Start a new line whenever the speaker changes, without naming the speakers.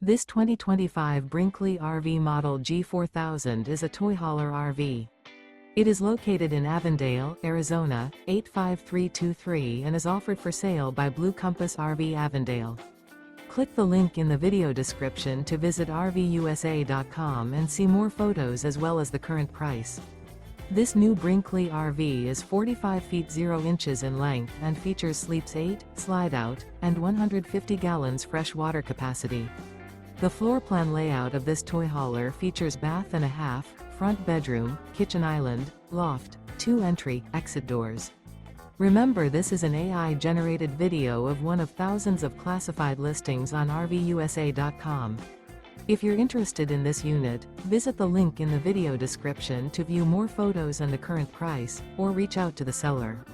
This 2025 Brinkley RV Model G 4000 is a toy hauler RV. It is located in Avondale, Arizona, 85323 and is offered for sale by Blue Compass RV Avondale. Click the link in the video description to visit RVUSA.com and see more photos as well as the current price. This new Brinkley RV is 45 feet 0 inches in length and features sleeps 8, slide-out, and 150 gallons fresh water capacity. The floor plan layout of this toy hauler features bath and a half, front bedroom, kitchen island, loft, 2 entry/exit doors. Remember, this is an AI-generated video of one of thousands of classified listings on RVUSA.com. If you're interested in this unit, visit the link in the video description to view more photos and the current price, or reach out to the seller.